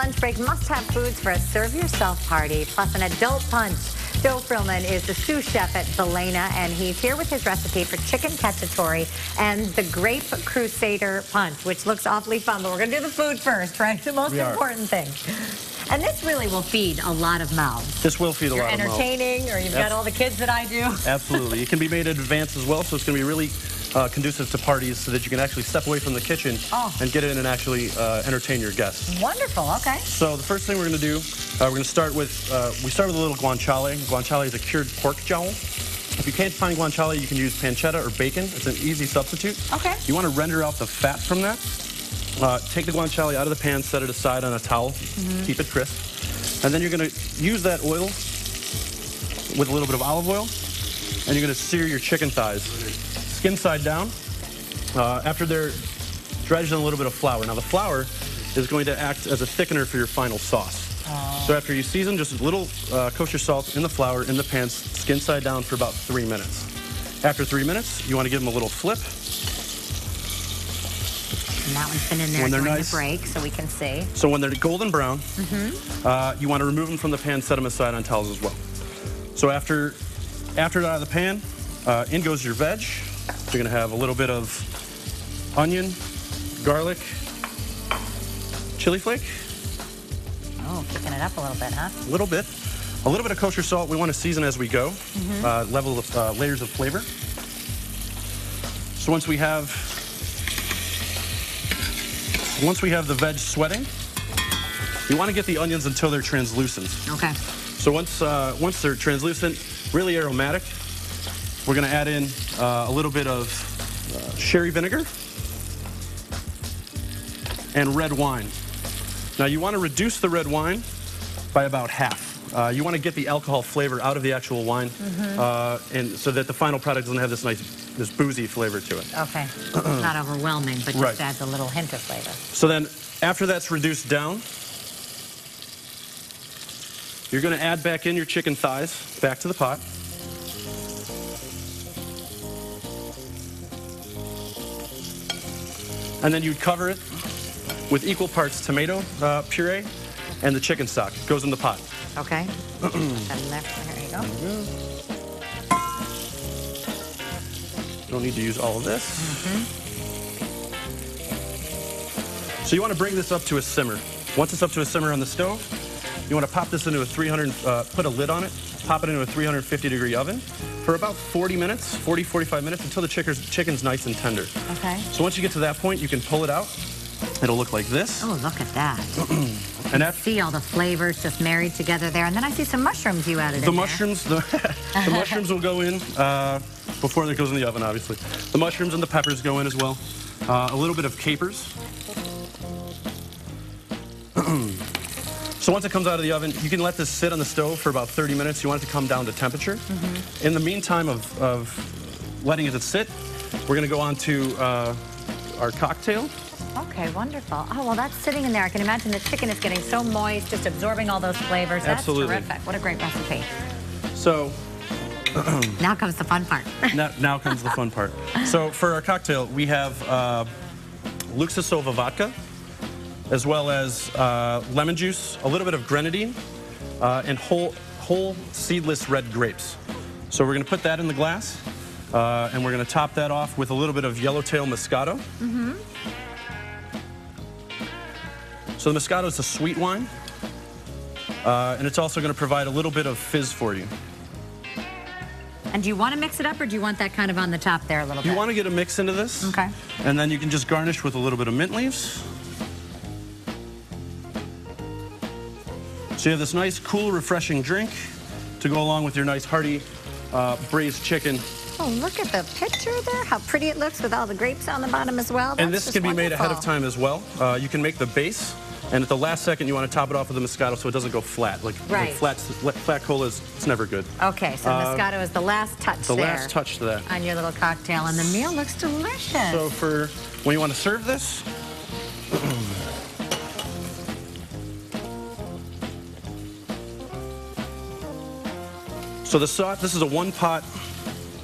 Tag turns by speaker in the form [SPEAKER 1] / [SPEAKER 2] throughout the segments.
[SPEAKER 1] lunch break, must-have foods for a serve-yourself party, plus an adult punch. Joe Frillman is the sous chef at Balena, and he's here with his recipe for chicken cacciatore and the grape crusader punch, which looks awfully fun. But we're going to do the food first, right? The most important thing. And this really will feed a lot of mouths.
[SPEAKER 2] This will feed a lot of mouths.
[SPEAKER 1] You're entertaining, or you've got all the kids that I do.
[SPEAKER 2] Absolutely. It can be made in advance as well, so it's going to be really conducive to parties so that you can actually step away from the kitchen and get in and actually entertain your guests.
[SPEAKER 1] Wonderful, okay.
[SPEAKER 2] So the first thing we're going to do, we're going to start with, we start with a little guanciale. Guanciale is a cured pork jowl. If you can't find guanciale, you can use pancetta or bacon. It's an easy substitute. Okay. You want to render out the fat from that. Take the guanciale out of the pan, set it aside on a towel, keep it crisp. And then you're going to use that oil with a little bit of olive oil, and you're going to sear your chicken thighs, skin side down. After they're dredged in a little bit of flour. Now the flour is going to act as a thickener for your final sauce. So after you season, just a little kosher salt in the flour in the pan, skin side down for about 3 minutes. After 3 minutes, you want to give them a little flip.
[SPEAKER 1] And that one's been in there during the break, so we can see.
[SPEAKER 2] So when they're golden brown, you want to remove them from the pan, set them aside on towels as well. So after it out of the pan, in goes your veg. You're going to have a little bit of onion, garlic, chili flake.
[SPEAKER 1] Oh, kicking it up a little bit, huh?
[SPEAKER 2] A little bit. A little bit of kosher salt. We want to season as we go. Level of layers of flavor. So once we have the veg sweating, you want to get the onions until they're translucent. Okay. So once they're translucent, really aromatic, we're going to add in a little bit of sherry vinegar and red wine. Now you want to reduce the red wine by about half. You want to get the alcohol flavor out of the actual wine, and so that the final product doesn't have this boozy flavor to it.
[SPEAKER 1] Okay. Not overwhelming, but just adds a little hint of flavor.
[SPEAKER 2] So then, after that's reduced down, you're going to add back in your chicken thighs back to the pot. And then you'd cover it with equal parts tomato puree and the chicken stock. It goes in the pot.
[SPEAKER 1] Okay. There you go.
[SPEAKER 2] Don't need to use all of this. So you want to bring this up to a simmer. Once it's up to a simmer on the stove, you want to pop this into a put a lid on it, pop it into a 350-degree oven for about 40 minutes, 45 minutes, until the chicken's nice and tender. Okay. So once you get to that point, you can pull it out. It'll look like this.
[SPEAKER 1] Oh, look at that. And I see all the flavors just married together there. And then I see some mushrooms you added in there.
[SPEAKER 2] The mushrooms will go in before it goes in the oven, obviously. The mushrooms and the peppers go in as well. A little bit of capers. So once it comes out of the oven, you can let this sit on the stove for about 30 minutes. You want it to come down to temperature. In the meantime of letting it sit, we're going to go on to our cocktail.
[SPEAKER 1] Okay, wonderful. Oh, well, that's sitting in there. I can imagine the chicken is getting so moist, just absorbing all those flavors. That's terrific. What a great recipe.
[SPEAKER 2] So
[SPEAKER 1] now comes the fun part.
[SPEAKER 2] now comes the fun part. So for our cocktail, we have Luksusowa vodka, as well as lemon juice, a little bit of grenadine, and whole seedless red grapes. So we're going to put that in the glass, and we're going to top that off with a little bit of YellowTail Moscato. So the Moscato is a sweet wine, and it's also going to provide a little bit of fizz for you.
[SPEAKER 1] And do you want to mix it up, or do you want that kind of on the top there a little bit?
[SPEAKER 2] You want to get a mix into this. Okay. And then you can just garnish with a little bit of mint leaves. So you have this nice, cool, refreshing drink to go along with your nice, hearty braised chicken.
[SPEAKER 1] Oh, look at the picture there. How pretty it looks with all the grapes on the bottom as well. That's
[SPEAKER 2] and this can be made ahead of time as well. You can make the base, and at the last second, you want to top it off with the Moscato so it doesn't go flat. Like flat cola it's never good.
[SPEAKER 1] Okay, so Moscato is the last touch
[SPEAKER 2] there. The last touch to that.
[SPEAKER 1] On your little cocktail, and the meal looks delicious.
[SPEAKER 2] So for when you want to serve this, so the sauce, this is a one-pot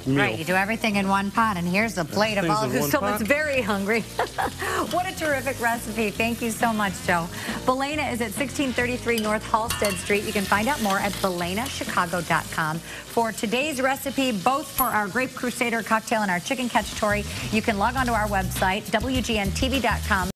[SPEAKER 2] meal.
[SPEAKER 1] Right, you do everything in one pot, and here's a plate of all of this. Someone's very hungry. What a terrific recipe. Thank you so much, Joe. Balena is at 1633 North Halsted Street. You can find out more at balenachicago.com. For today's recipe, both for our Grape Crusader cocktail and our chicken cacciatore, you can log on to our website, WGNTV.com.